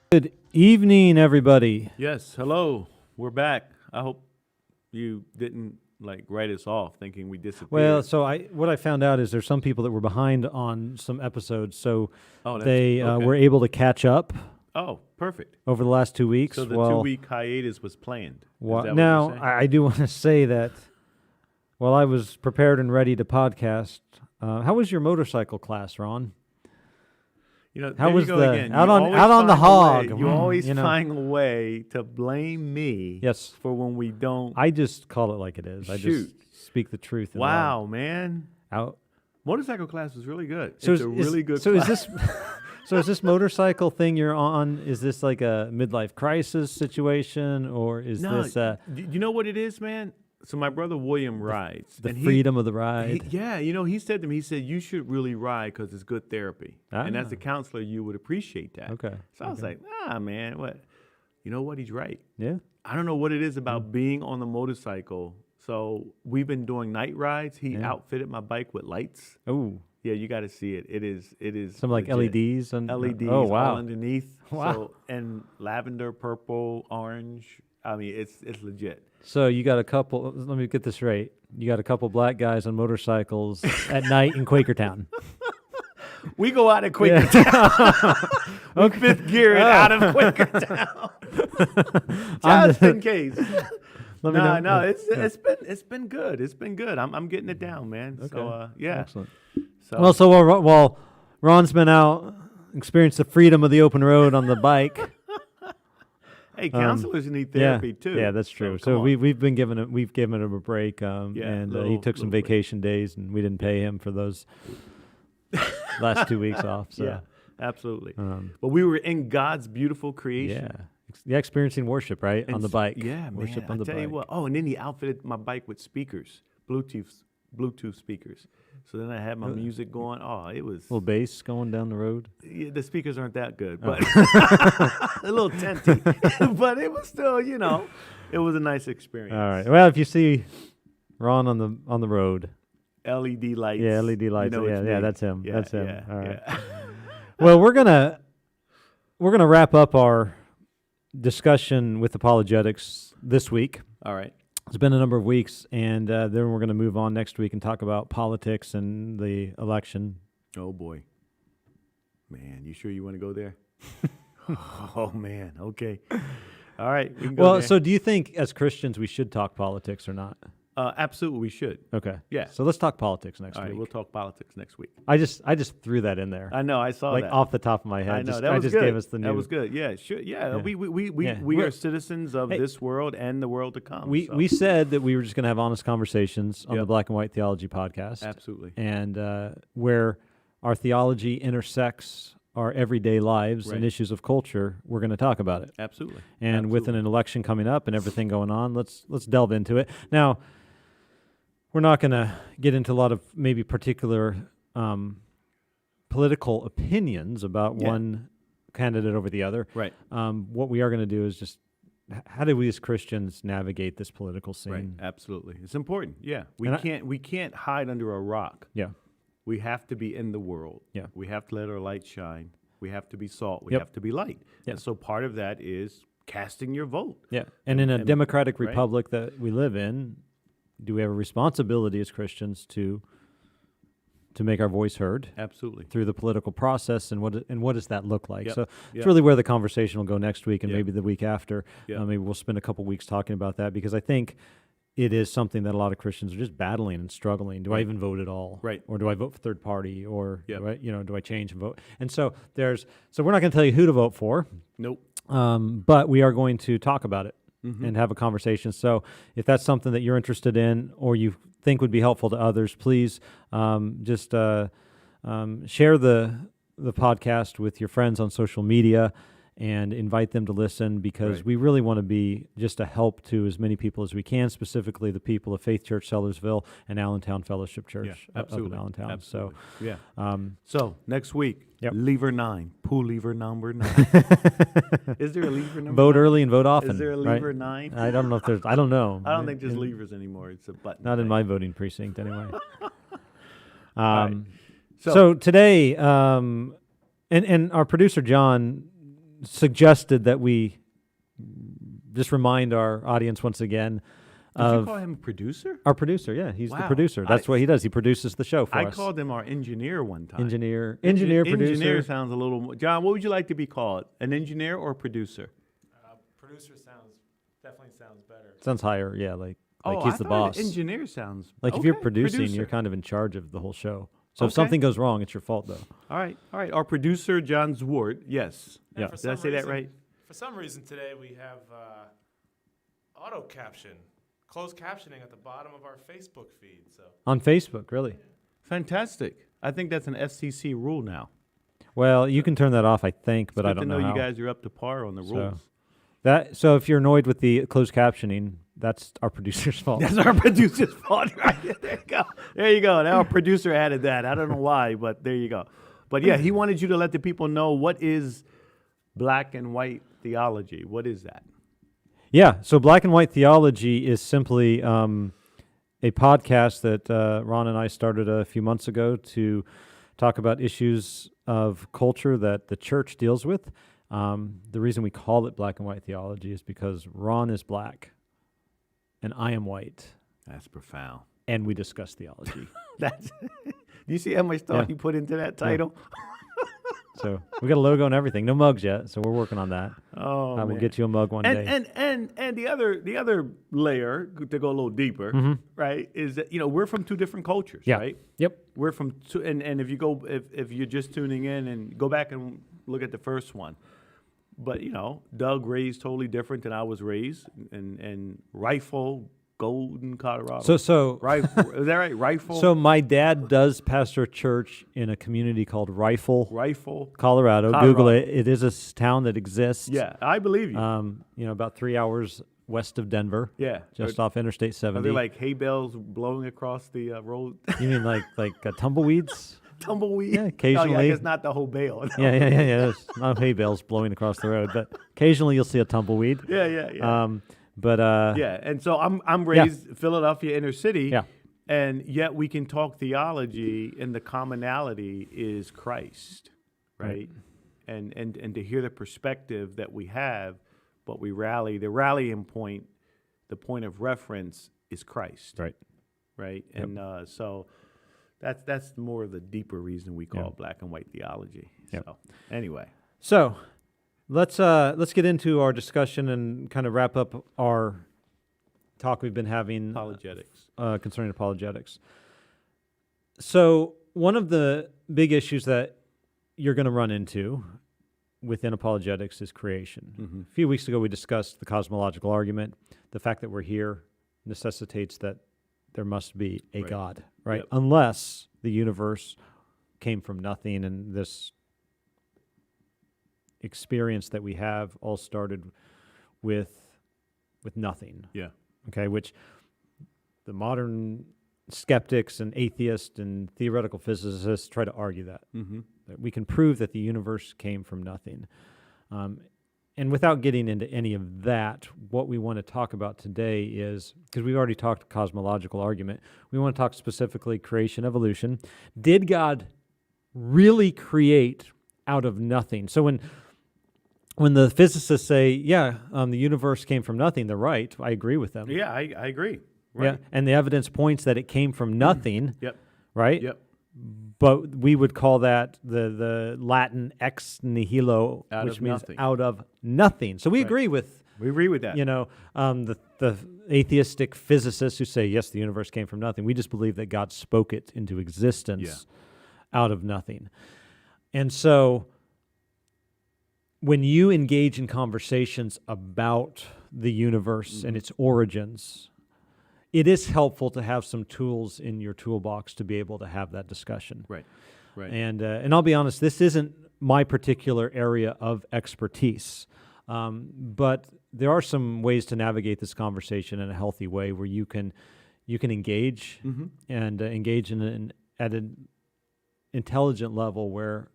Good evening, everybody. Yes, hello. We're back. I hope you didn't write us off thinking we disappeared. Well, so what I found out is there's some people that were behind on some episodes, so they okay. were able to catch up. Oh, perfect. Over the last 2 weeks. So the 2-week hiatus was planned. Now, I do want to say that while I was prepared and ready to podcast, how was your motorcycle class, Ron? How was again. out on the hog? You always find a way to blame me. Yes. For when we don't. I just call it like it is. I just speak the truth. Wow, man. Motorcycle class was really good. So it's a really good class. Is this motorcycle thing you're on? Is this like a midlife crisis situation, or is this? You know what it is, man. So my brother William rides. The freedom of the ride. He said to me, he said, you should really ride because it's good therapy. And as a counselor, you would appreciate that. Okay. So I was like, man, what? You know what? He's right. Yeah. I don't know what it is about being on the motorcycle. So we've been doing night rides. He outfitted my bike with lights. Oh. Yeah, you got to see it. It is some like LEDs and LEDs all underneath. Wow. So, and lavender, purple, orange. I mean, it's legit. So you got a couple. Let me get this right. You got a couple black guys on motorcycles at night in Quakertown. We go out of Quakertown. We fifth gear it out of Quakertown. Just in case. No, it's been good. It's been good. I'm getting it down, man. Okay. So yeah. Excellent. So while Ron's been out, experienced the freedom of the open road on the bike. Hey, counselors need therapy too. Yeah, that's true. So we've given him a break, and he took some vacation days, and we didn't pay him for those last 2 weeks off. So. Yeah, absolutely. But we were in God's beautiful creation. Yeah, experiencing worship, right, on the bike. Yeah, worship man. on the I tell you what. Oh, and then he outfitted my bike with speakers, Bluetooth speakers. So then I had my music going. Oh, it was a little bass going down the road. Yeah, the speakers aren't that good, but a little tenty. But it was still, it was a nice experience. All right. Well, if you see Ron on the road, LED lights. Yeah, LED lights. Yeah, that's him. Yeah, that's him. Yeah, all right. Yeah. Well, we're gonna wrap up our discussion with apologetics this week. All right. It's been a number of weeks, and then we're going to move on next week and talk about politics and the election. Oh, boy. Man, you sure you want to go there? Oh, man. Okay. All right. We can go there. So do you think as Christians we should talk politics or not? Absolutely, we should. Okay. Yeah. So let's talk politics next week. All right, we'll talk politics next week. I just threw that in there. I know. I saw that. Like off the top of my head. I know. I just gave us the news. That was good. Yeah. Sure. Yeah. We are citizens of this world and the world to come. We said that we were just going to have honest conversations on the Black and White Theology podcast. Absolutely. And where our theology intersects our everyday lives and issues of culture, we're going to talk about it. Absolutely. And with an election coming up and everything going on, let's delve into it. Now, we're not going to get into a lot of maybe particular political opinions about one candidate over the other. Right. What we are going to do is just how do we as Christians navigate this political scene? Right. Absolutely. It's important. Yeah. We can't hide under a rock. Yeah. We have to be in the world. Yeah. We have to let our light shine. We have to be salt. We have to be light. Yeah. And so part of that is casting your vote. Yeah. And in a democratic republic that we live in, do we have a responsibility as Christians to make our voice heard? Absolutely. Through the political process, and what does that look like? Yep. So it's really where the conversation will go next week and maybe the week after. Yep. Maybe we'll spend a couple weeks talking about that because I think it is something that a lot of Christians are just battling and struggling. Do I even vote at all? Right. Or do I vote for third party? Or do I change and vote? And so we're not going to tell you who to vote for. Nope. But we are going to talk about it. And have a conversation. So if that's something that you're interested in or you think would be helpful to others, please just share the podcast with your friends on social media and invite them to listen, because we really want to be just a help to as many people as we can, specifically the people of Faith Church Sellersville and Allentown Fellowship Church up in Allentown. Absolutely. So, so next week, lever 9, pool lever number 9. Is there a lever number? Vote 9? early and vote often. Is there a lever 9? I don't know if there's. I don't know. I don't think there's levers anymore. It's a button. Not thing. in my voting precinct, anyway. Right. So today, and our producer John suggested that we just remind our audience once again. Did you call him a producer? Our producer, yeah, he's the producer. That's what he does. He produces the show for us. I called him our engineer one time. Engineer, producer. Engineer sounds a little more. John, what would you like to be called? An engineer or producer? Producer definitely sounds better. Sounds higher, yeah, like he's the boss. Engineer sounds like if you're producing, you're kind of in charge of the whole show. So if something goes wrong, it's your fault, though. All right. Our producer, John Zwart, yes. Yeah. Did I say that right? For some reason today we have auto caption, closed captioning at the bottom of our Facebook feed. So on Facebook, really? Fantastic. I think that's an FCC rule now. Well, you can turn that off, I think, but I don't know how. You guys are up to par on the rules. So if you're annoyed with the closed captioning, that's our producer's fault. That's our producer's fault, right? There you go. There you go. Now our producer added that. I don't know why, but there you go. But yeah, he wanted you to let the people know what is black and white theology. What is that? Yeah, so Black and White Theology is simply a podcast that Ron and I started a few months ago to talk about issues of culture that the church deals with. The reason we call it Black and White Theology is because Ron is black and I am white. That's profound. And we discuss theology. Do you see how much thought you put into that title? Yeah. So we got a logo and everything. No mugs yet, so we're working on that. Oh, we'll get you a mug one day. And the other layer to go a little deeper, right? Is that we're from two different cultures, right? Yep. We're from two, and if you're just tuning in and go back and look at the first one, but Doug raised totally different than I was raised, and Rifle. Golden, Colorado. So Rifle, is that right? Rifle. So my dad does pastor a church in a community called Rifle, Colorado. Google it. It is a town that exists. Yeah, I believe you. About 3 hours west of Denver. Yeah, just off Interstate 70. Are there like hay bales blowing across the road? You mean like tumbleweeds? Tumbleweed. Yeah, occasionally. I guess not the whole bale. No. Yeah. There's not hay bales blowing across the road, but occasionally you'll see a tumbleweed. Yeah. But and so I'm raised Philadelphia inner city, and yet we can talk theology, and the commonality is Christ, right? And to hear the perspective that we have, but the rallying point, the point of reference is Christ, right? Yep. And so that's more of the deeper reason we call it black and white theology. Yep. So anyway, Let's get into our discussion and kind of wrap up our talk we've been having apologetics concerning apologetics. So one of the big issues that you're going to run into within apologetics is creation. Mm-hmm. A few weeks ago we discussed the cosmological argument. The fact that we're here necessitates that there must be a God, right? Yep. Unless the universe came from nothing and this experience that we have all started with nothing. Yeah. Okay, which the modern skeptics and atheists and theoretical physicists try to argue that. Mm-hmm. That we can prove that the universe came from nothing. And without getting into any of that, what we want to talk about today is, because we've already talked cosmological argument, we want to talk specifically creation, evolution. Did God really create out of nothing? So when the physicists say, the universe came from nothing, they're right. I agree with them. Yeah, I agree. Right. Yeah, and the evidence points that it came from nothing. Yep. Right? Yep. But we would call that the Latin ex nihilo, which means out of nothing. So we agree with that. The atheistic physicists who say, yes, the universe came from nothing. We just believe that God spoke it into existence out of nothing. And so when you engage in conversations about the universe and its origins, it is helpful to have some tools in your toolbox to be able to have that discussion. Right. Right. And I'll be honest, this isn't my particular area of expertise, but there are some ways to navigate this conversation in a healthy way where you can engage and engage at an intelligent level where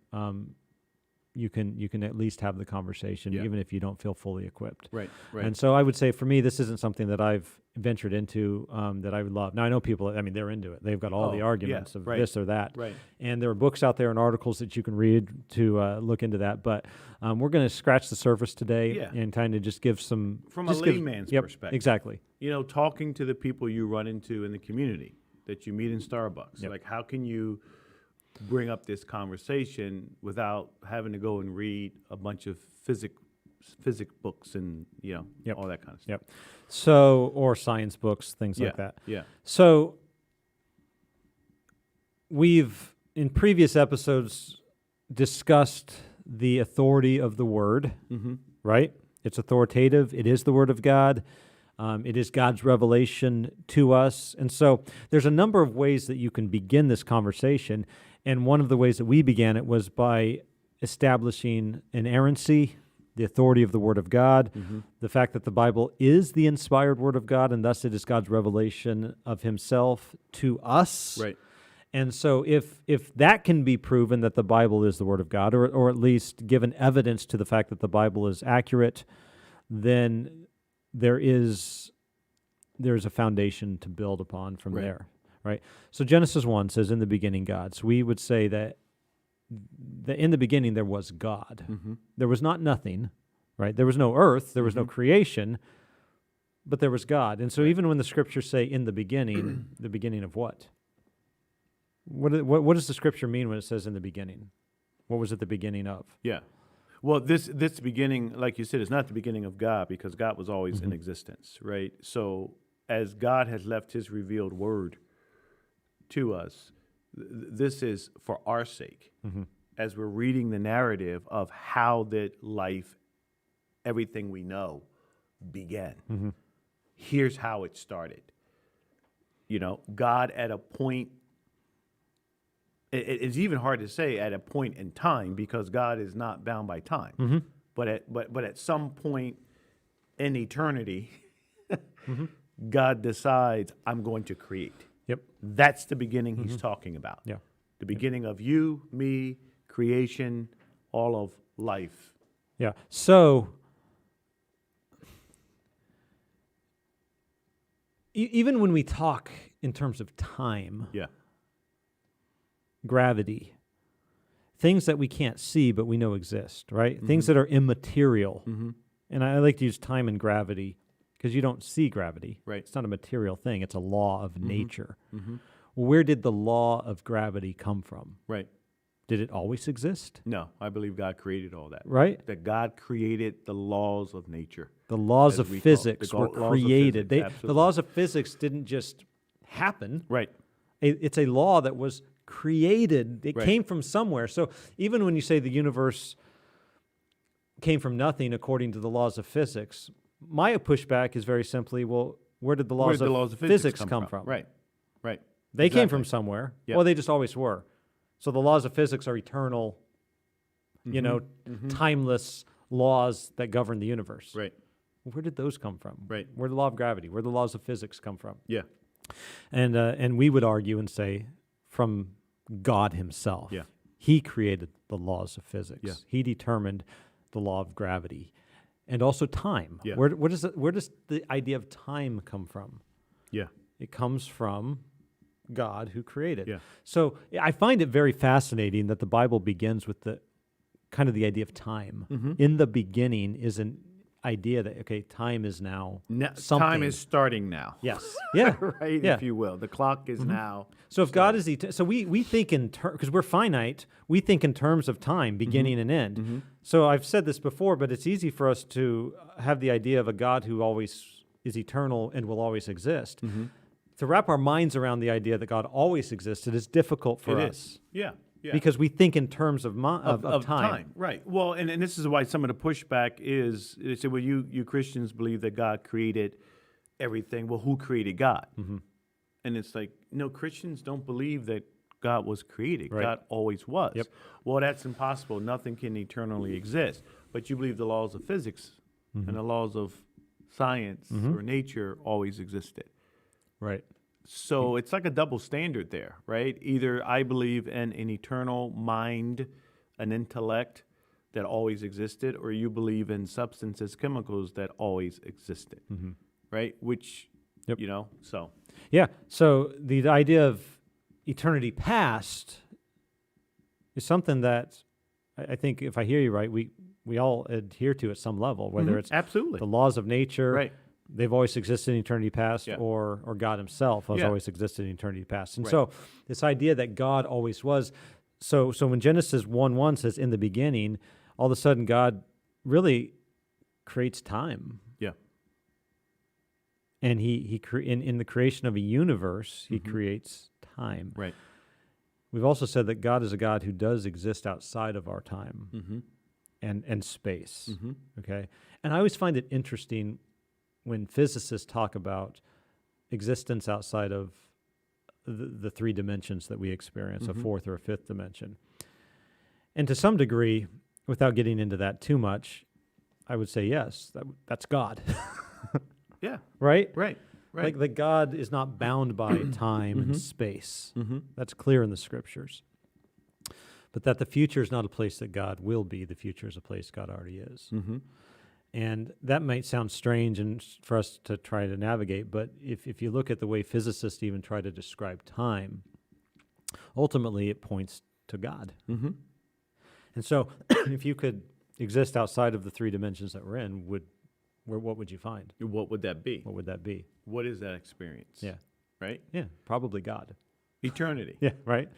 you can at least have the conversation, even if you don't feel fully equipped. Right. Right. And so I would say for me, this isn't something that I've ventured into that I would love. Now I know people. I mean, they're into it. They've got all the arguments of this or that. Right. And there are books out there and articles that you can read to look into that. But we're going to scratch the surface today and kind of just give some from a layman's perspective. Exactly. Talking to the people you run into in the community that you meet in Starbucks. Like, how can you bring up this conversation without having to go and read a bunch of physics books and all that kind of stuff. So, or science books, things like that. Yeah. So we've in previous episodes discussed the authority of the Word, right? It's authoritative. It is the Word of God. It is God's revelation to us. And so there's a number of ways that you can begin this conversation. And one of the ways that we began it was by establishing inerrancy, the authority of the Word of God, the fact that the Bible is the inspired Word of God, and thus it is God's revelation of Himself to us. Right. And so if that can be proven that the Bible is the Word of God, or at least given evidence to the fact that the Bible is accurate, then there's a foundation to build upon from there. Right. So Genesis 1 says, "In the beginning, God." So we would say that in the beginning there was God. There was not nothing, right? There was no earth, there was no creation, but there was God. And so even when the Scriptures say "in the beginning," the beginning of what? What does the Scripture mean when it says "in the beginning"? What was it the beginning of? Yeah. Well, this beginning, like you said, is not the beginning of God because God was always in existence, right? So as God has left His revealed Word to us, this is for our sake. As we're reading the narrative of how that life, everything we know, began. Here's how it started. God at a point, it's even hard to say at a point in time because God is not bound by time. But at some point in eternity, God decides, I'm going to create. That's the beginning He's talking about. The beginning of you, me, creation, all of life. So even when we talk in terms of time, gravity, things that we can't see but we know exist, right? Things that are immaterial. And I like to use time and gravity because you don't see gravity. Right. It's not a material thing. It's a law of nature. Where did the law of gravity come from? Right. Did it always exist? No, I believe God created all that. Right? That God created the laws of nature. The laws of physics were created. The laws of physics didn't just happen. Right. It's a law that was created. It came from somewhere. So even when you say the universe came from nothing according to the laws of physics, my pushback is very simply, well, where did the laws of physics come from? Right. They came from somewhere. Well, they just always were. So the laws of physics are eternal, timeless laws that govern the universe. Right. Where did those come from? Right. Where did the law of gravity? Where did the laws of physics come from? Yeah. And we would argue and say from God Himself. Yeah. He created the laws of physics. Yeah. He determined the law of gravity, and also time. Yeah. Where does the idea of time come from? Yeah. It comes from God who created. Yeah. So I find it very fascinating that the Bible begins with the idea of time. In the beginning is an idea that time is now something. Time is starting now. Yes. Yeah. Right. Yeah. If you will, the clock is now. So if God is so we think in because we're finite, we think in terms of time, beginning and end. So I've said this before, but it's easy for us to have the idea of a God who always is eternal and will always exist. To wrap our minds around the idea that God always existed is difficult for us. Yeah. Yeah. Because we think in terms of time. Right. Well, and this is why some of the pushback is, they say, well, you Christians believe that God created everything. Well, who created God? Mm-hmm. And it's like, no, Christians don't believe that God was created. Right. God always was. Yep. Well, that's impossible. Nothing can eternally exist. But you believe the laws of physics and the laws of science or nature always existed. Right. So it's like a double standard there, right? Either I believe in an eternal mind, an intellect that always existed, or you believe in substances, chemicals that always existed, right? Which, Yep. so. Yeah. So the idea of eternity past is something that I think, if I hear you right, we all adhere to at some level, whether it's Absolutely. the laws of nature, Right. they've always existed in eternity past, Yeah. or God himself has Yeah. always existed in eternity past. And Right. so this idea that God always was, so when Genesis 1:1 says in the beginning, all of a sudden God really creates time. Yeah. And in the creation of a universe, he creates time. Right. We've also said that God is a God who does exist outside of our time Mm-hmm. and space. Mm-hmm. Okay? And I always find it interesting when physicists talk about existence outside of the three dimensions that we experience, a fourth or a fifth dimension. And to some degree, without getting into that too much, I would say yes, that's God. Yeah. Right? Right. Right. Like that God is not bound by time and space. Mm-hmm. That's clear in the scriptures. But that the future is not a place that God will be. The future is a place God already is. Mm-hmm. And that might sound strange and for us to try to navigate, but if you look at the way physicists even try to describe time, ultimately it points to God. Mm-hmm. And so if you could exist outside of the three dimensions that we're in, what would you find? What would that be? What would that be? What is that experience? Yeah. Right? Yeah, probably God. Eternity. Yeah, right?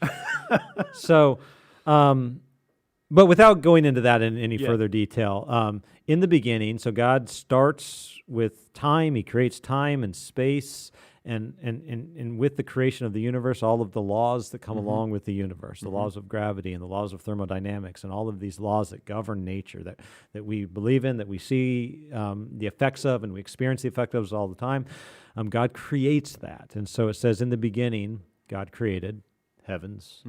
So, but without going into that in any further detail, in the beginning, so God starts with time. He creates time and space, and with the creation of the universe, all of the laws that come along with the universe, the laws of gravity and the laws of thermodynamics, and all of these laws that govern nature that we believe in, that we see the effects of, and we experience the effect of all the time. God creates that. And so it says, in the beginning, God created heavens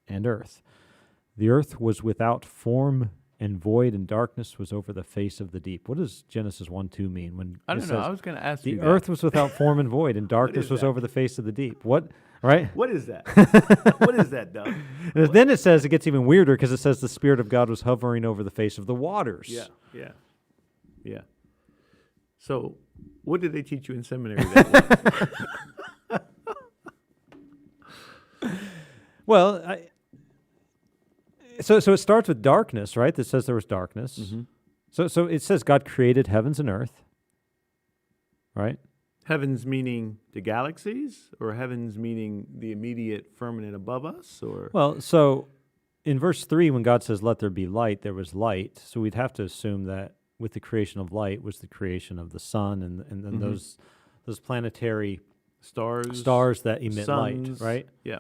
and earth. The earth was without form and void, and darkness was over the face of the deep. What does Genesis 1:2 mean when I it don't know. says I was going to ask you the that. earth was without form and void, and darkness was that? over the face of the deep? What? Right? What is that? What is that, Doug? And then it says, it gets even weirder because it says the Spirit of God was hovering over the face of the waters. Yeah, yeah, yeah. So, what did they teach you in seminary that way? Well, so it starts with darkness, right? That says there was darkness. So it says God created heavens and earth, right? Heavens meaning the galaxies, or heavens meaning the immediate firmament above us, or Well, so in verse 3, when God says, let there be light, there was light. So we'd have to assume that with the creation of light was the creation of the sun and then those planetary stars that emit suns. light, right? Yeah.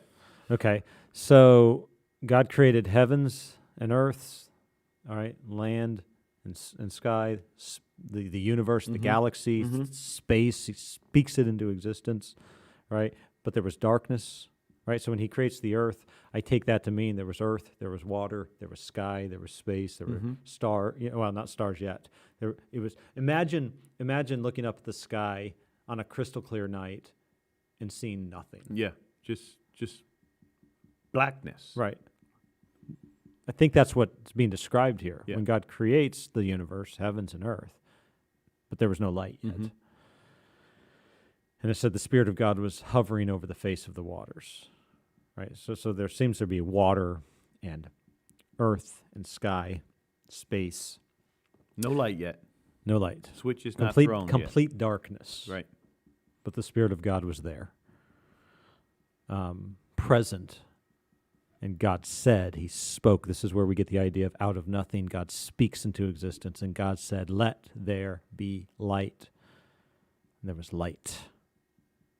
Okay. So God created heavens and earths, all right, land and sky, the universe, the galaxy, space. He speaks it into existence, right? But there was darkness, right? So when he creates the earth, I take that to mean there was earth, there was water, there was sky, there was space, there were well, not stars yet. It was imagine looking up at the sky on a crystal clear night and seeing nothing. Yeah. Just blackness. Right. I think that's what's being described here. Yeah. When God creates the universe, heavens and earth, but there was no light yet. And it said the Spirit of God was hovering over the face of the waters. Right? So there seems to be water and earth and sky, space. No light yet. No light. Switch is not thrown yet. Complete darkness. Right. But the Spirit of God was there. Present. And God said, he spoke. This is where we get the idea of out of nothing, God speaks into existence. And God said, let there be light. And there was light.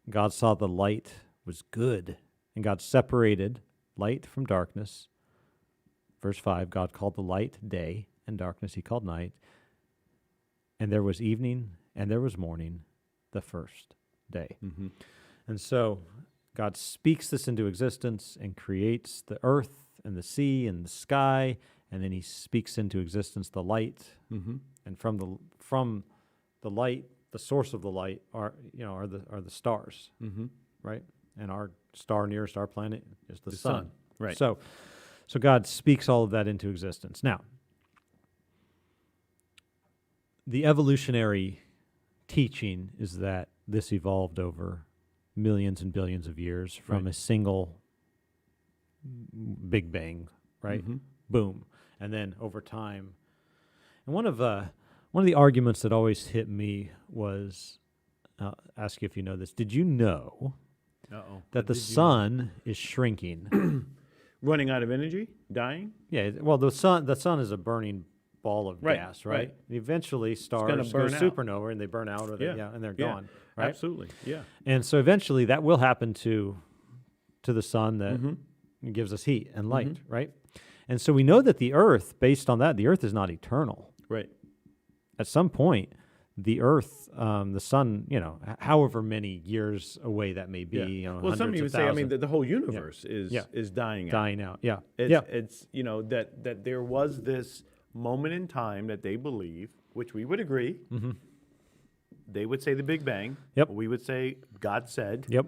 God saw the light was good. And God separated light from darkness. Verse 5, God called the light day, and darkness he called night. And there was evening, and there was morning, the first day. Mm-hmm. And so God speaks this into existence and creates the earth and the sea and the sky, and then he speaks into existence the light. Mm-hmm. And from the light, the source of the light are the stars, Mm-hmm. right? And our star nearest our planet is the sun. Right. So God speaks all of that into existence. Now, the evolutionary teaching is that this evolved over millions and billions of years from a single Big Bang, right? Mm-hmm. Boom. And then over time. And one of the arguments that always hit me was, I'll ask you if you know this. Did you know that the sun is shrinking? Running out of energy? Dying? Yeah, well, the sun is a burning ball of Right, gas, right? right. And eventually stars gonna go burn out. supernova and they burn out, and they're Yeah, gone, right? Absolutely. Yeah. And so eventually that will happen to the sun that Mm-hmm. gives us heat and light, right? And so we know that the earth, based on that, the earth is not eternal. Right. At some point, the earth, the sun, however many years away that may be, Yeah. Well, some hundreds even of say, I mean, thousands, the whole universe is dying out. dying out. Yeah. It's that there was this moment in time that they believe, which we would agree. Mm-hmm. They would say the Big Bang. Yep. We would say God said. Yep.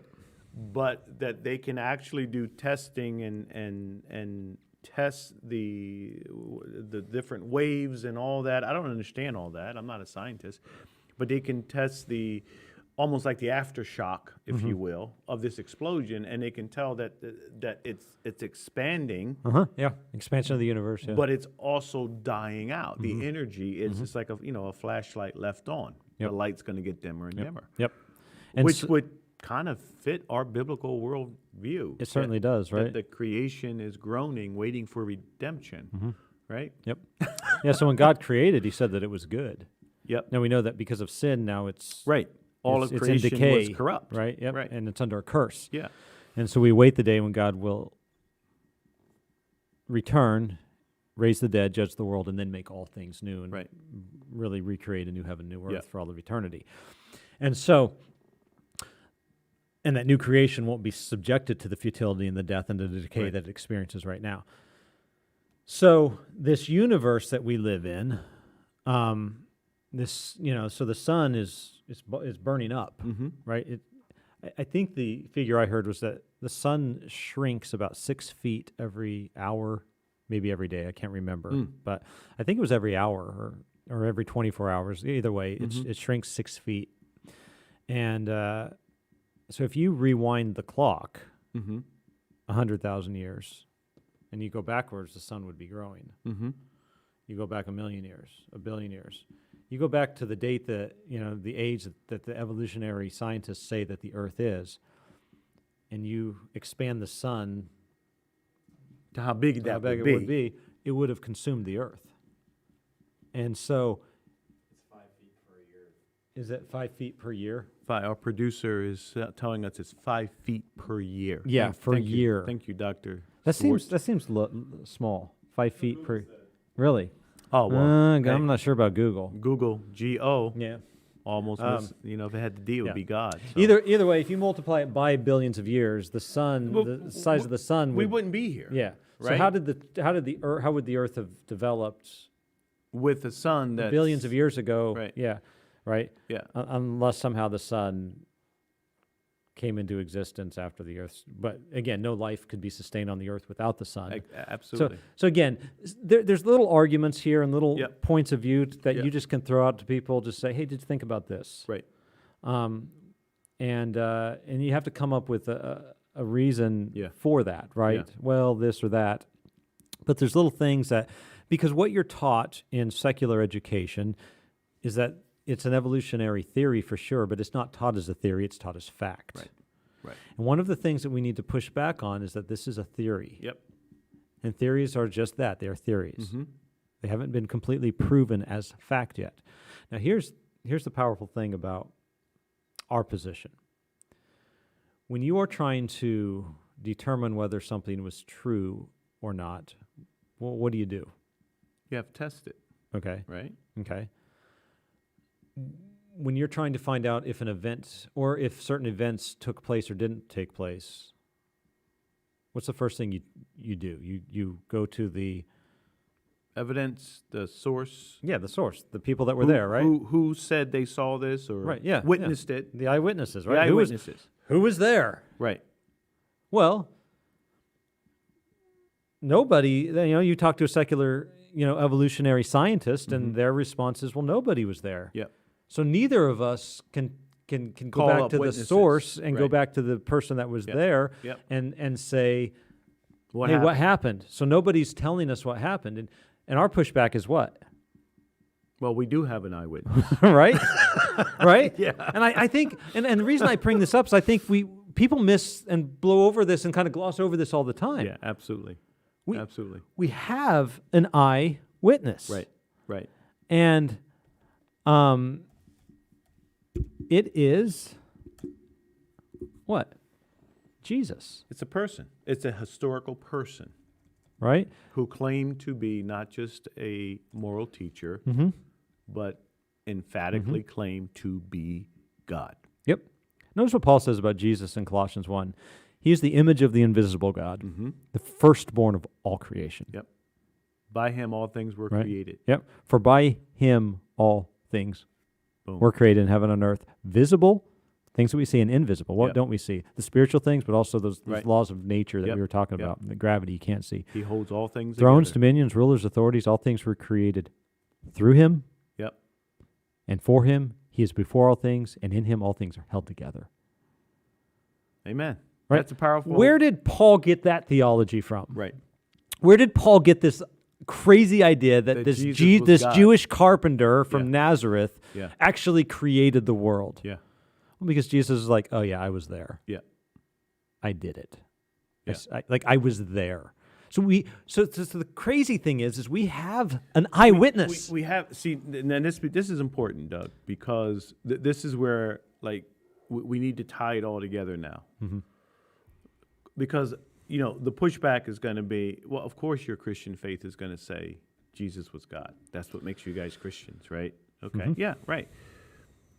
But that they can actually do testing and test the different waves and all that. I don't understand all that. I'm not a scientist, but they can test almost like the aftershock, if you will, of this explosion, and they can tell that it's expanding, Yeah. Expansion of the universe. Yeah. but it's also dying out. The energy is just like a flashlight left on. Yep. The light's going to get dimmer and dimmer, Yep. And which would kind of fit our biblical worldview. it certainly does, That right? the creation is groaning, waiting for redemption, right? Yep. Yeah. So when God created, He said that it was good. Yep. Now we know that because of sin, now it's Right. All it's of in creation decay, was corrupt. right? Yep. Right. And it's under a curse. Yeah. And so we wait the day when God will return, raise the dead, judge the world, and then make all things new and Right. really recreate a new heaven, new earth Yeah. for all of eternity. And so, and that new creation won't be subjected to the futility and the death and the decay Right. that it experiences right now. So this universe that we live in, so the sun is burning up, Mm-hmm. right? I think the figure I heard was that the sun shrinks about 6 feet every hour, maybe every day. I can't remember, but I think it was every hour or every 24 hours. Either way, it shrinks 6 feet. And so if you rewind the clock Mm-hmm. 100,000 years and you go backwards, the sun would be growing. Mm-hmm. You go back 1,000,000 years, 1,000,000,000 years. You go back to the date that, the age that the evolutionary scientists say that the Earth is, and you expand the sun To how big how that big would it would be, it would have consumed the Earth. And so, It's 5 feet per year. is it 5 feet per year? Our producer is telling us it's 5 feet per year. Yeah, per Thank you. year. Thank you, Doctor. That seems small. 5 feet per. Really? Oh well. Hey, I'm not sure about Google. Google Go Yeah. almost. If it had the D, it would yeah. be God. So. Either way, if you multiply it by billions of years, the sun, Well, the size of the sun, we would, wouldn't be here. yeah. So right? how would the Earth have developed With a sun that billions of years ago? Right. Yeah. Right. Yeah. Unless somehow the sun came into existence after the Earth. But again, no life could be sustained on the Earth without the sun. Absolutely. So again, there's little arguments here and little Yep. points of view that Yep. you just can throw out to people. Just say, hey, did you think about this? Right. And you have to come up with a reason Yeah. for that, right? Yeah. Well, this or that. But there's little things because what you're taught in secular education is that it's an evolutionary theory for sure, but it's not taught as a theory, it's taught as fact. Right. Right. And one of the things that we need to push back on is that this is a theory. Yep. And theories are just that, they are theories. Mm-hmm. They haven't been completely proven as fact yet. Now here's the powerful thing about our position. When you are trying to determine whether something was true or not, well, what do? You have to test it. Okay. Right. Okay. when you're trying to find out if an event or if certain events took place or didn't take place, what's the first thing you do? You go to the evidence, the source. Yeah, the source, the people that were there, right? Who said they saw this or Right, yeah, witnessed it? The eyewitnesses, right? The eyewitnesses. Who was there? Right. Well, nobody. You talk to a secular, evolutionary scientist, and their response is, well, nobody was there. Yep. So neither of us can go Call back up to witnesses. the source and go Right. back to the person that was Yep. there Yep. and say, What hey, happened? what happened? So nobody's telling us what happened. And our pushback is what? Well, we do have an eyewitness. Right? Right? Yeah. And I think, and the reason I bring this up is I think people miss and blow over this and kind of gloss over this all the time. Yeah, absolutely. Absolutely. We have an eyewitness. Right. Right. And it is what? Jesus. It's a person. It's a historical person Right? who claimed to be not just a moral teacher, but emphatically claimed to be God. Yep. Notice what Paul says about Jesus in Colossians 1. He is the image of the invisible God, the firstborn of all creation. Yep. By him all things were Right. created. Yep. For by him all things Boom. were created in heaven and earth, visible, things that we see, and invisible. What Yep. don't we see? The spiritual things, but also those Right. laws of nature that Yep. we were talking Yep. about, the gravity you can't see. He holds all things Thrones, together. dominions, rulers, authorities, all things were created through him Yep. and for him. He is before all things, and in him all things are held together. Amen. Right. That's a powerful. Where did Paul get that theology from? Right. Where did Paul get this crazy idea that That this Jesus was God. Jewish carpenter from Yeah. Nazareth Yeah. actually created the world? Yeah. Well, because Jesus is like, oh yeah, I was there. Yeah. I did it. Yeah. I was there. So the crazy thing is we have an eyewitness. We have and then this is important, Doug, because this is where we need to tie it all together now. Because the pushback is going to be, well, of course your Christian faith is going to say Jesus was God. That's what makes you guys Christians, right? Okay, yeah, right.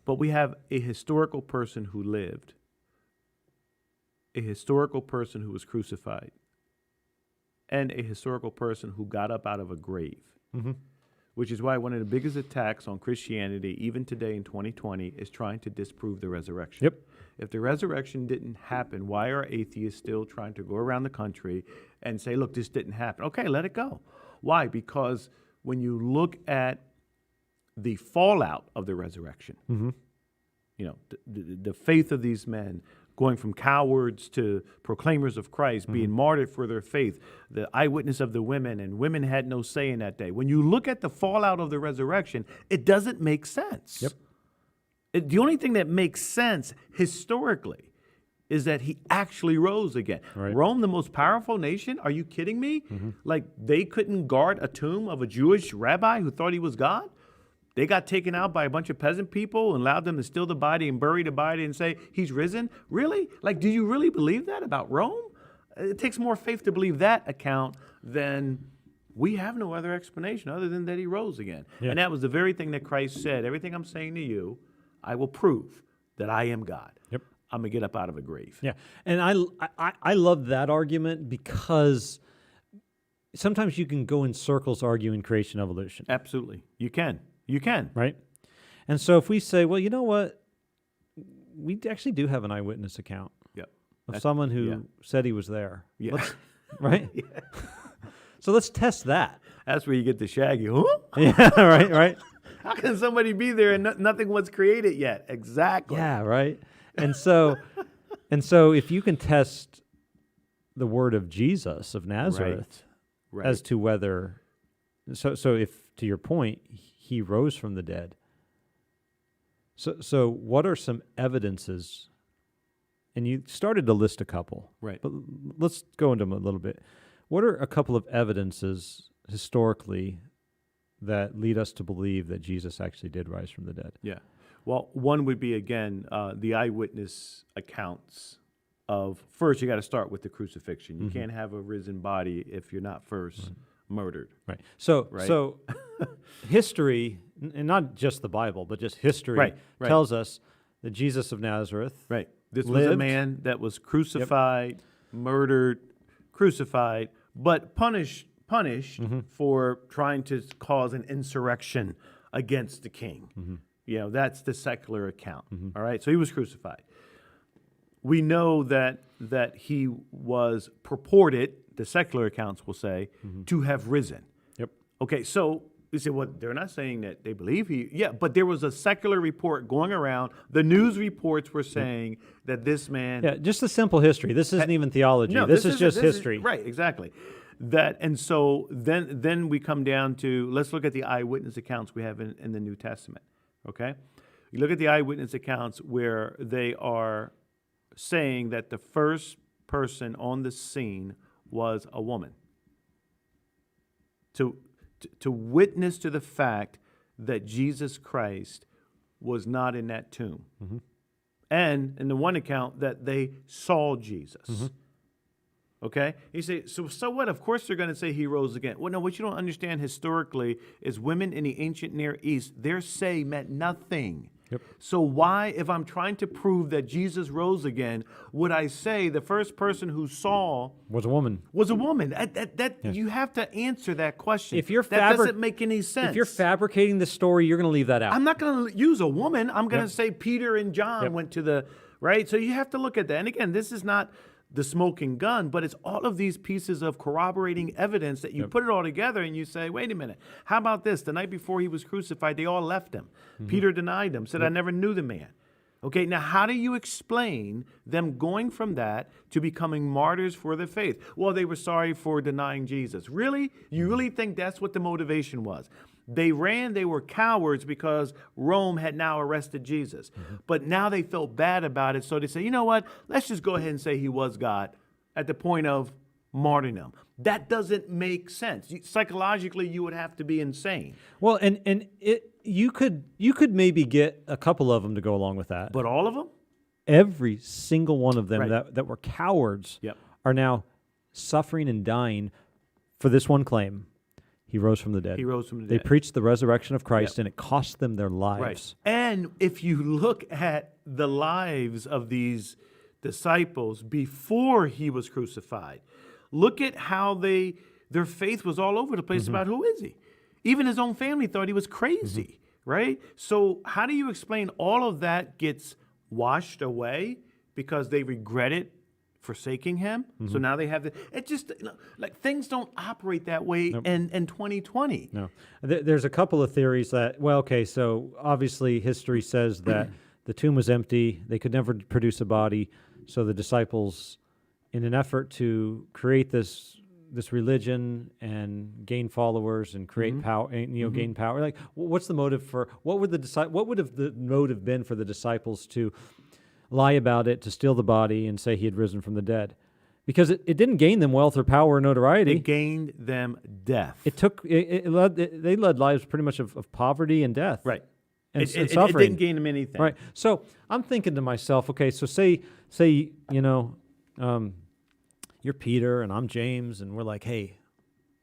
But we have a historical person who lived, a historical person who was crucified, and a historical person who got up out of a grave. Which is why one of the biggest attacks on Christianity, even today in 2020, is trying to disprove the resurrection. Yep. If the resurrection didn't happen, why are atheists still trying to go around the country and say, look, this didn't happen? Okay, let it go. Why? Because when you look at the fallout of the resurrection, the faith of these men, going from cowards to proclaimers of Christ, being martyred for their faith, the eyewitness of the women, and women had no say in that day. When you look at the fallout of the resurrection, it doesn't make sense. Yep. The only thing that makes sense historically is that he actually rose again. Right. Rome, the most powerful nation? Are you kidding me? Like they couldn't guard a tomb of a Jewish rabbi who thought he was God? They got taken out by a bunch of peasant people and allowed them to steal the body and bury the body and say, he's risen? Really? Like, do you really believe that about Rome? It takes more faith to believe that account than we have no other explanation other than that he rose again. Yeah. And that was the very thing that Christ said. Everything I'm saying to you, I will prove that I am God. Yep. I'm going to get up out of a grave. Yeah. And I love that argument because sometimes you can go in circles arguing creation evolution. Absolutely. You can. You can. Right? And so if we say, well, you know what? We actually do have an eyewitness account Yep. of someone who yeah. said he was there. Yeah. Right? So let's test that. That's where you get the shaggy. Huh? Yeah, right. How can somebody be there and nothing was created yet? Exactly. Yeah, right. And so if you can test the word of Jesus of Nazareth Right. as to whether so if to your point he rose from the dead. So what are some evidences? And you started to list a couple. Right. But let's go into them a little bit. What are a couple of evidences historically that lead us to believe that Jesus actually did rise from the dead? Yeah. Well, one would be, again, the eyewitness accounts of, first, you got to start with the crucifixion. You can't have a risen body if you're not first murdered. Right. So Right. so history, and not just the Bible, but just history Right. tells us that Jesus of Nazareth. Right. This was a lived. man that was crucified, murdered, crucified, but punished for trying to cause an insurrection against the king. You know, that's the secular account. All right. So he was crucified. We know that he was purported, the secular accounts will say, to have risen. Yep. Okay, so you say, well, they're not saying that they believe but there was a secular report going around. The news reports were saying that this man. Yeah, just a simple history. This isn't even theology. No, this is just history. Right, exactly. And so then we come down to, let's look at the eyewitness accounts we have in the New Testament. Okay, you look at the eyewitness accounts where they are saying that the first person on the scene was a woman. To witness to the fact that Jesus Christ was not in that tomb. And in the one account that they saw Jesus. Okay? You say, so what? Of course they're going to say he rose again. Well, no, what you don't understand historically is women in the ancient Near East, their say meant nothing. Yep. So why, if I'm trying to prove that Jesus rose again, would I say the first person who saw Was a woman. was a woman? You have to answer that question. If you're that doesn't make any sense. If you're fabricating the story, you're going to leave that out. I'm not going to use a woman. I'm going to say Peter and John Yep. went to the, right? So you have to look at that. And again, this is not the smoking gun, but it's all of these pieces of corroborating evidence that you put it all together and you say, wait a minute, how about this? The night before he was crucified, they all left him. Peter denied him, said, I never knew the man. Okay, now how do you explain them going from that to becoming martyrs for the faith? Well, they were sorry for denying Jesus. Really? You really think that's what the motivation was? They ran, they were cowards because Rome had now arrested Jesus. But now they felt bad about it, so they say, you know what? Let's just go ahead and say he was God at the point of martyrdom. That doesn't make sense. Psychologically, you would have to be insane. Well, and you could maybe get a couple of them to go along with that. But all of them? Every single one of them Right. that were cowards Yep. are now suffering and dying for this one claim. He rose from the dead. He rose from the They dead. preached the resurrection of Christ, Yep. and it cost them their lives. Right. And if you look at the lives of these disciples before he was crucified, look at how their faith was all over the place about who is he. Even his own family thought he was crazy, right? So how do you explain all of that gets washed away because they regretted forsaking him? So now they have it just, like, things don't operate that way in 2020. No. There's a couple of theories that, well, okay, so obviously history says that the tomb was empty. They could never produce a body. So the disciples, in an effort to create this religion and gain followers and create power, and gain power, like, what's the motive for, what would have the motive been for the disciples to lie about it, to steal the body and say he had risen from the dead? Because it didn't gain them wealth or power or notoriety. It gained them death. They led lives pretty much of poverty and death. Right. And, It and suffering. didn't gain them anything. Right. So I'm thinking to myself, okay, so say you're Peter and I'm James, and we're like, hey,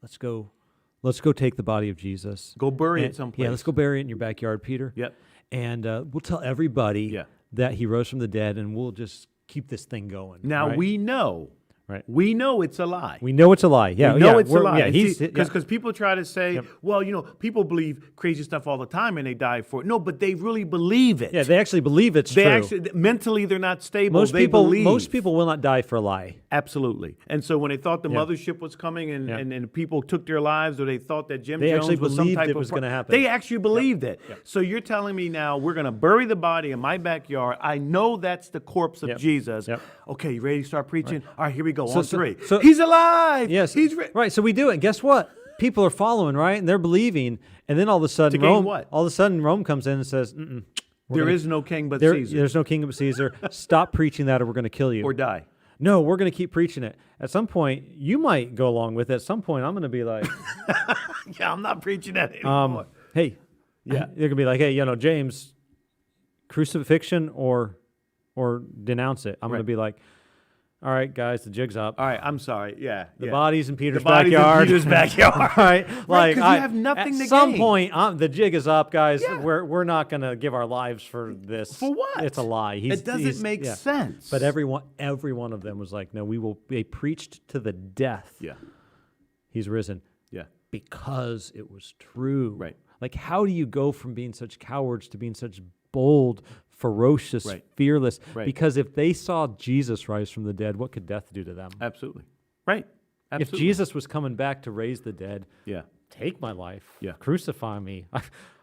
let's go take the body of Jesus. Go bury And- it someplace. Yeah, let's go bury it in your backyard, Peter. Yep. And we'll tell everybody Yeah. that he rose from the dead, and we'll just keep this thing going. Now right? we know. Right. We know it's a lie. We know it's a lie. Yeah, We know yeah, it's a we're- lie. Yeah, Because people try to say, well, people believe crazy stuff all the time and they die for it. No, but they really believe it. yeah, they actually believe it's They true. actually mentally they're not stable. most they people believe. will not die for a lie. Absolutely. And so when they thought the mothership was coming and people took their lives, or they thought that Jim They Jones actually was some believed type it of was gonna happen. They actually believed it. So you're telling me now we're going to bury the body in my backyard. I know that's the corpse of Jesus. Yep. Okay, you ready to start preaching? All right, here we go. So- on so- three. so- He's alive. Yes, He's right. So we do it. And guess what? People are following, right? And they're believing. And then all of a sudden, To gain Rome. what? All of a sudden, Rome comes in and says, "Mm-mm, There is no king but there- Caesar. There's no king but Caesar. Stop preaching that, or we're going to kill you." Or die. No, we're going to keep preaching it. At some point, you might go along with it. At some point, I'm going to be like, Yeah, I'm not preaching that anymore. "Hey, Yeah. they're going to be like, hey, James, crucifixion or denounce it." I'm going to Right. be like, all right, guys, the jig's up. All right, I'm sorry. Yeah, The body's in Peter's the body's backyard. in Peter's backyard. All right, Right, 'cause you have nothing to At some gain. point, the jig is up, guys. Yeah. We're not going to give our lives for this. For what? It's a lie. It doesn't make sense. But every one of them was like, no, we will be preached to the death. Yeah, He's risen. yeah, Because it was true. Right. Like, how do you go from being such cowards to being such bold, ferocious, Right. fearless? Right. Because if they saw Jesus rise from the dead, what could death do to them? absolutely. Right. Absolutely. If Jesus was coming back to raise the dead, Yeah. take my life, Yeah. crucify me.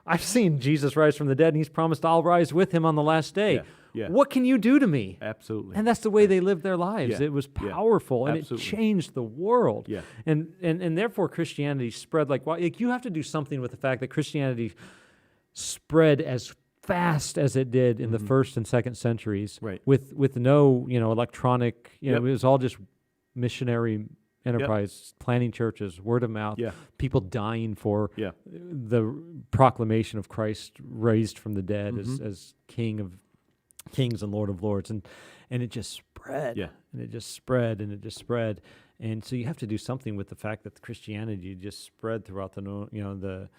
I've seen Jesus rise from the dead, and he's promised I'll rise with him on the last day. Yeah. Yeah. What can you do to me? Absolutely. And that's the way they lived their lives. Yeah. It was Yeah. powerful, and Absolutely. it changed the world. Yeah. And therefore Christianity spread like you have to do something with the fact that Christianity spread as fast as it did in the first and second centuries, Right. with no electronic. Yep. It was all just missionary enterprise, planting churches, word of mouth, Yeah. people dying for Yeah. the proclamation of Christ raised from the dead as King of Kings and Lord of Lords, and it just spread, Yeah. and it just spread, and it just spread, and so you have to do something with the fact that Christianity just spread throughout the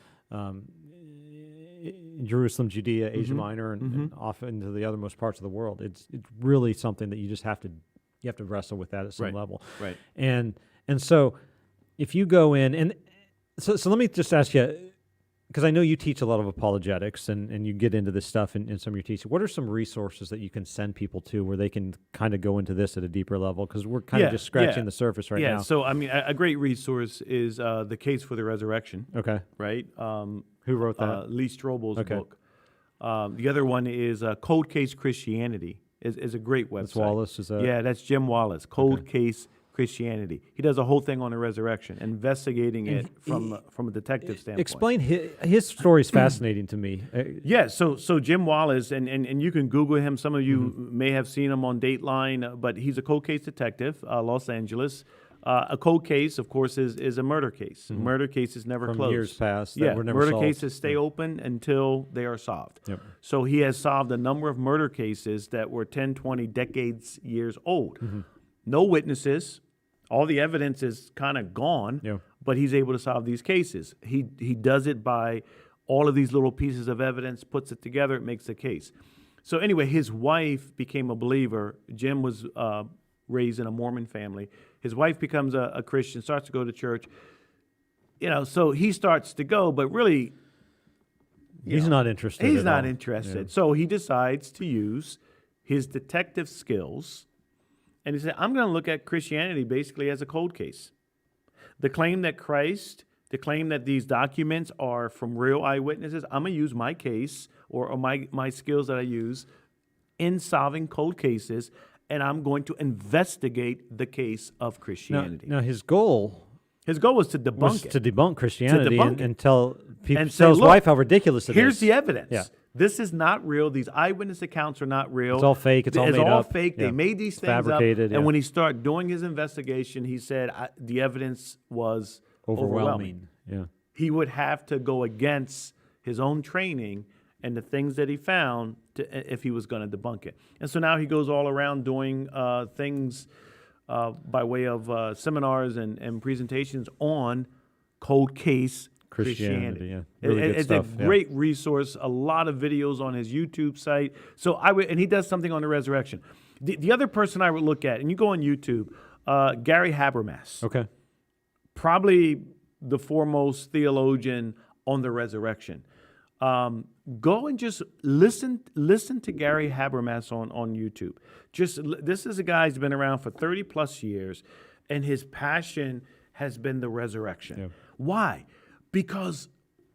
Jerusalem, Judea, Asia Minor, and off into the othermost parts of the world. It's really something that you just have to wrestle with that at some Right. level, Right. and so if you go in and so let me just ask you, because I know you teach a lot of apologetics and you get into this stuff in some of your teaching. What are some resources that you can send people to where they can kind of go into this at a deeper level? Because we're kind of just scratching the surface right now. So, I mean, a great resource is The Case for the Resurrection, Okay. right? Who wrote that? Lee Strobel's Okay. book. The other one is Cold Case Christianity is a great website. That's Wallace, is that? Yeah, that's Jim Wallace, Cold Case Christianity. He does a whole thing on the resurrection, investigating it from a detective standpoint. Explain his story is fascinating to me. Yeah, so Jim Wallace, and you can Google him. Some of you may have seen him on Dateline, but he's a cold case detective, Los Angeles. A cold case, of course, is a murder case. Murder cases never From close. years past that Yeah, were never murder solved. cases stay open until they are solved. Yep. So he has solved a number of murder cases that were 10, 20 decades years old. No witnesses. All the evidence is kind of gone, Yeah. but he's able to solve these cases. He does it by all of these little pieces of evidence, puts it together, it makes a case. So anyway, his wife became a believer. Jim was raised in a Mormon family. His wife becomes a Christian, starts to go to church. So he starts to go, but really He's not interested. he's at not all. interested. Yeah. So he decides to use his detective skills, and he said, I'm going to look at Christianity basically as a cold case. The claim that these documents are from real eyewitnesses, I'm going to use my case or my skills that I use in solving cold cases, and I'm going to investigate the case of Christianity. Now his goal His goal was to debunk was it. to debunk Christianity debunk it. and tell people, And say, tell his "Look, wife how ridiculous it is. Here's the evidence. Yeah. This is not real. These eyewitness accounts are not real. It's all fake. It's all made up. fake. Yeah. They made these It's things fabricated, up. And when he started doing his investigation, he said the evidence was overwhelming. Yeah. He would have to go against his own training and the things that he found if he was going to debunk it. And so now he goes all around doing things by way of seminars and presentations on cold case Christianity. Yeah. Really good It's stuff. a great resource. A lot of videos on his YouTube site. So and he does something on the resurrection. The other person I would look at, and you go on YouTube, Gary Habermas, Okay. probably the foremost theologian on the resurrection. Go and just listen to Gary Habermas on YouTube. This is a guy who's been around for 30 plus years, and his passion has been the resurrection. Yeah. Why? Because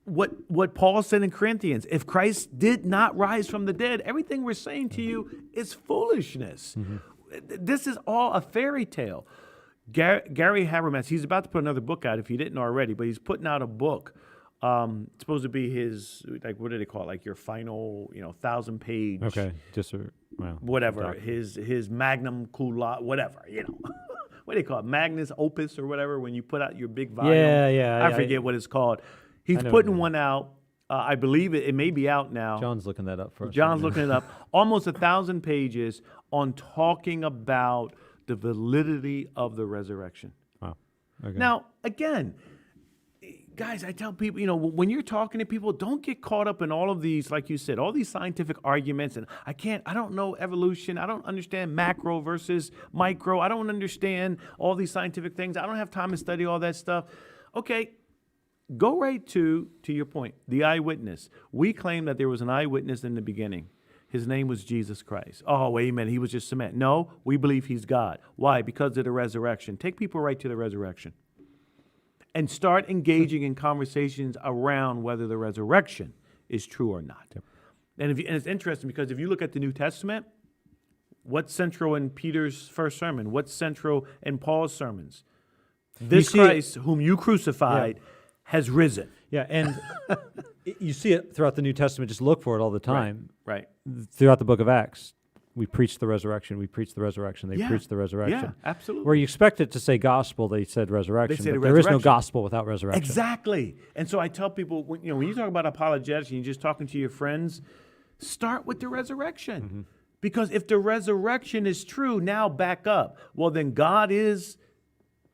what Paul said in Corinthians, if Christ did not rise from the dead, everything we're saying to you is foolishness. This is all a fairy tale. Gary Habermas, he's about to put another book out if he didn't already, but he's putting out a book. It's supposed to be his, like, what do they call it? Like your final, 1,000-page. Okay. Just Whatever. doc- His magnum cum laude, whatever, What do they call it? Magnus opus or whatever, when you put out your big volume. Yeah. I forget what it's called. He's I know putting what you one out. I believe it may be out now. John's looking that up for us. John's right looking it up. Almost 1,000 pages on talking about the validity of the resurrection. Wow. Okay. Now, again, guys, I tell people, when you're talking to people, don't get caught up in all of these, like you said, all these scientific arguments. And I don't know evolution. I don't understand macro versus micro. I don't understand all these scientific things. I don't have time to study all that stuff. Okay, go right to your point, the eyewitness. We claim that there was an eyewitness in the beginning. His name was Jesus Christ. Oh, wait a minute, he was just a man. No, we believe he's God. Why? Because of the resurrection. Take people right to the resurrection. And start engaging in conversations around whether the resurrection is true or not. Yep. And it's interesting because if you look at the New Testament, what's central in Peter's first sermon? What's central in Paul's sermons? This Christ, whom you crucified, has risen. Yeah, and you see it throughout the New Testament. Just look for it all the time. Right. Throughout the book of Acts, we preach the resurrection. We preach the resurrection. They preach the resurrection. Yeah, absolutely. Where you expect it to say gospel, they said resurrection. They say but the there is no resurrection. gospel without resurrection. Exactly. And so I tell people, when you talk about apologetics and you're just talking to your friends, start with the resurrection. Mm-hmm. Because if the resurrection is true, now back up. Well, then God is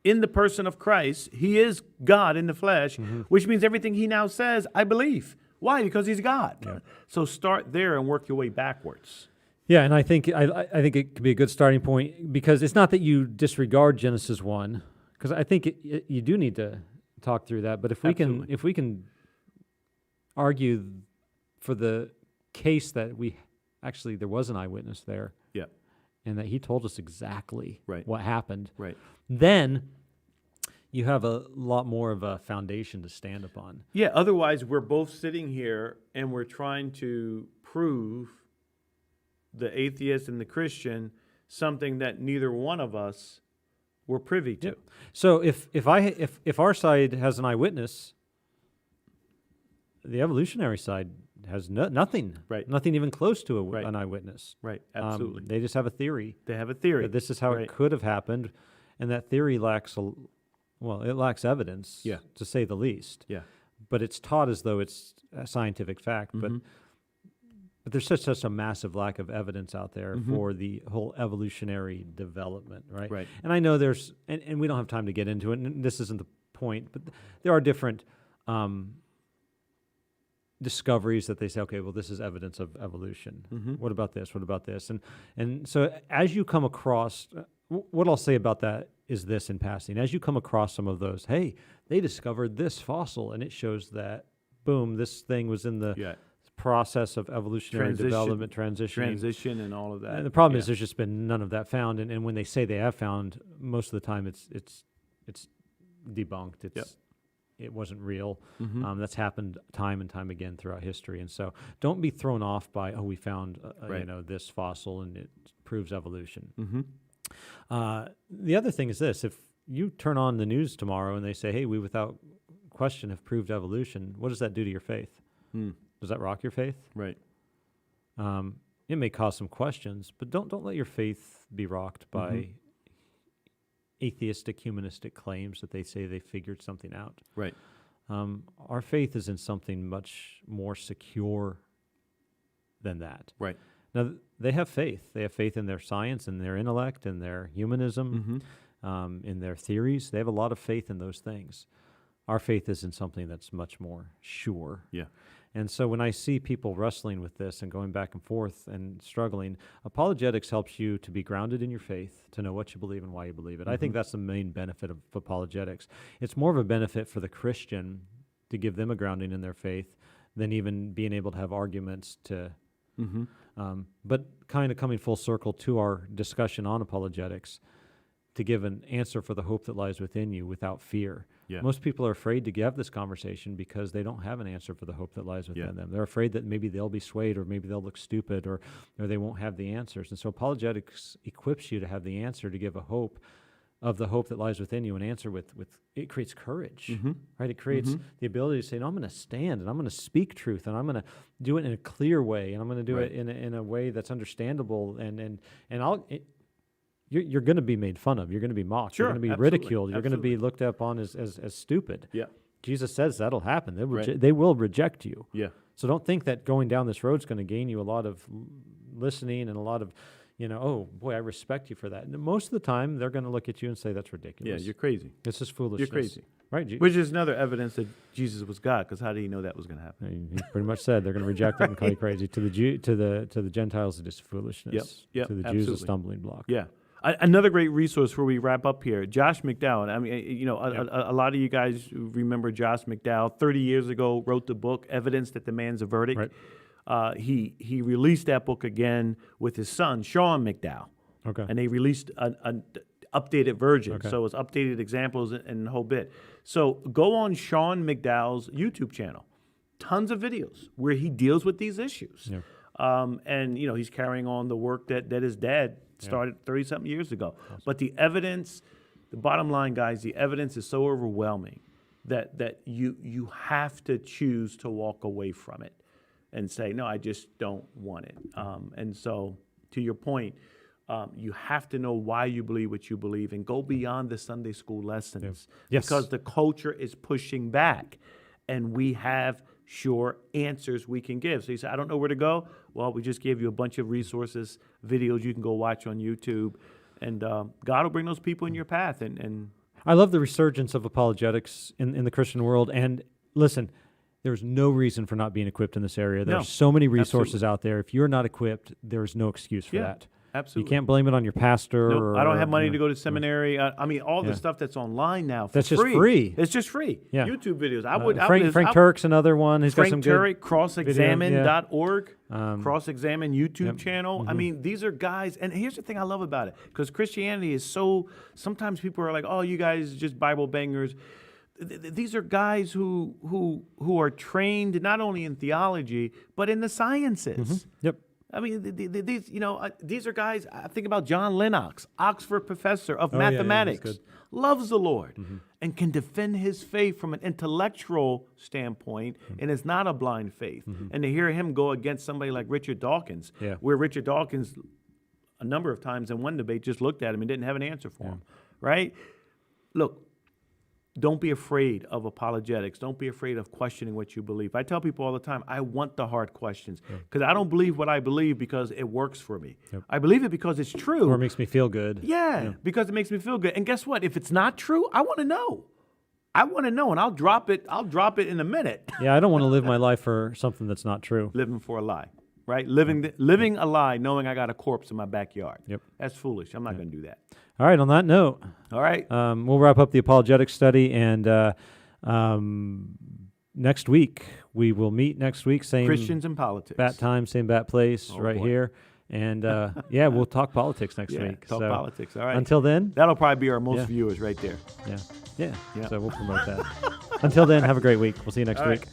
in the person of Christ. He is God in the flesh, which means everything he now says, I believe. Why? Because he's God. Yeah. So start there and work your way backwards. Yeah, and I think it could be a good starting point because it's not that you disregard Genesis 1, because I think you do need to talk through that. But if we can argue for the case that there was an eyewitness there, Yeah. and that he told us exactly what happened, Right. then you have a lot more of a foundation to stand upon. Yeah, otherwise we're both sitting here and we're trying to prove the atheist and the Christian something that neither one of us were privy to. Yep. So if our side has an eyewitness, the evolutionary side has nothing. Right. Nothing even close to Right. an eyewitness. Right, absolutely. They just have a theory. They have a theory. That this is how Right. it could have happened, and that theory lacks evidence, Yeah. to say the least. Yeah. But it's taught as though it's a scientific fact. Mm-hmm. But there's such a massive lack of evidence out there Mm-hmm. for the whole evolutionary development, right? Right. And I know there's, and we don't have time to get into it, and this isn't the point, but there are different discoveries that they say, okay, well, this is evidence of evolution. Mm-hmm. What about this? What about this? And so as you come across, what I'll say about that is this in passing. As you come across some of those, hey, they discovered this fossil, and it shows that, boom, this thing was in the process of evolutionary development, transition and all of that. And the problem is there's just been none of that found, and when they say they have found, most of the time it's debunked. It wasn't real. Mm-hmm. That's happened time and time again throughout history, and so don't be thrown off by we found this fossil and it proves evolution. Mm-hmm. The other thing is this: if you turn on the news tomorrow and they say, "Hey, we without question have proved evolution," what does that do to your faith? Does that rock your faith? Right. It may cause some questions, but don't let your faith be rocked by atheistic, humanistic claims that they say they figured something out. Right. Our faith is in something much more secure than that. Right. Now, they have faith. They have faith in their science and their intellect and their humanism, in their theories. They have a lot of faith in those things. Our faith is in something that's much more sure. Yeah. And so when I see people wrestling with this and going back and forth and struggling, apologetics helps you to be grounded in your faith, to know what you believe and why you believe it. I think that's the main benefit of apologetics. It's more of a benefit for the Christian to give them a grounding in their faith than even being able to have arguments to... but kind of coming full circle to our discussion on apologetics, to give an answer for the hope that lies within you without fear. Yeah. Most people are afraid to have this conversation because they don't have an answer for the hope that lies within them. They're afraid that maybe they'll be swayed, or maybe they'll look stupid, or they won't have the answers. And so apologetics equips you to have the answer, to give a hope of the hope that lies within you, and answer with it creates courage, right? It creates the ability to say, no, I'm going to stand and I'm going to speak truth, and I'm going to do it in a clear way, and I'm going to do it in a way that's understandable, and you're going to be made fun of. You're going to be mocked. Sure, you're going to be absolutely, ridiculed. You're going to be looked upon as stupid. Yeah. Jesus says that'll happen. They will reject you. Yeah. So don't think that going down this road is going to gain you a lot of listening and a lot of, oh boy, I respect you for that. And most of the time, they're going to look at you and say, that's Yeah, ridiculous. you're crazy. This is foolishness. You're crazy. Right? Which is another evidence that Jesus was God, because how did he know that was going to happen? He pretty much said they're going to reject it and call you crazy. To the Gentiles, it is foolishness. Yep, To the Jews, absolutely. a stumbling block. Yeah. Another great resource before we wrap up here, Josh McDowell. I mean, a lot of you guys remember Josh McDowell. 30 years ago, wrote the book "Evidence That Demands a Verdict." Right. He released that book again with his son Sean McDowell, Okay. and they released an updated version. Okay. So it's updated examples and the whole bit. So go on Sean McDowell's YouTube channel. Tons of videos where he deals with these issues. Yeah. And he's carrying on the work that his dad started 30-something years ago. Awesome. But the evidence, the bottom line, guys, the evidence is so overwhelming that you have to choose to walk away from it and say, no, I just don't want it. And so, to your point, you have to know why you believe what you believe and go beyond the Sunday school lessons. Yes. Because the culture is pushing back, and we have sure answers we can give. So you say, I don't know where to go. Well, we just gave you a bunch of resources, videos you can go watch on YouTube, and God will bring those people in your path. And I love the resurgence of apologetics in the Christian world. And listen, there's no reason for not being equipped in this area. There's so many resources out there. If you're not equipped, there's no excuse for that. Absolutely. You can't blame it on your pastor. Nope, or, I don't have money to go to seminary. I mean, all the stuff that's online now for That's free. just free. It's just free. Yeah. YouTube videos. Frank Turk's another one. He's got some Frank good Turek, crossexamine.org, crossexamine YouTube channel. Mm-hmm. I mean, these are guys, and here's the thing I love about it, because Christianity is so, sometimes people are like, oh, you guys are just Bible bangers. These are guys who are trained not only in theology, but in the sciences. Mm-hmm. Yep. I mean, these are guys. I think about John Lennox, Oxford professor of mathematics, good. loves the Lord and can defend his faith from an intellectual standpoint, and it's not a blind faith. And to hear him go against somebody like Richard Dawkins, where Richard Dawkins, a number of times in one debate, just looked at him and didn't have an answer for him, right? Look, don't be afraid of apologetics. Don't be afraid of questioning what you believe. I tell people all the time, I want the hard questions because I don't believe what I believe because it works for me. Yep. I believe it because it's true. Or it makes me feel good. Yeah, because it makes me feel good. And guess what? If it's not true, I want to know. I want to know, and I'll drop it in a minute. Yeah, I don't want to live my life for something that's not true. Living for a lie, right? Living a lie knowing I got a corpse in my backyard. Yep. That's foolish. I'm not going to do that. All right, on that note, all right, we'll wrap up the apologetics study, and next week we will meet next week, same Christians and politics, bat time, same bat place, right boy. here, and we'll talk politics next week. Talk politics. All right. Until then, that'll probably be our most viewers right there. Yeah. So we'll promote that. Until then, have a great week. We'll see you next week. Right.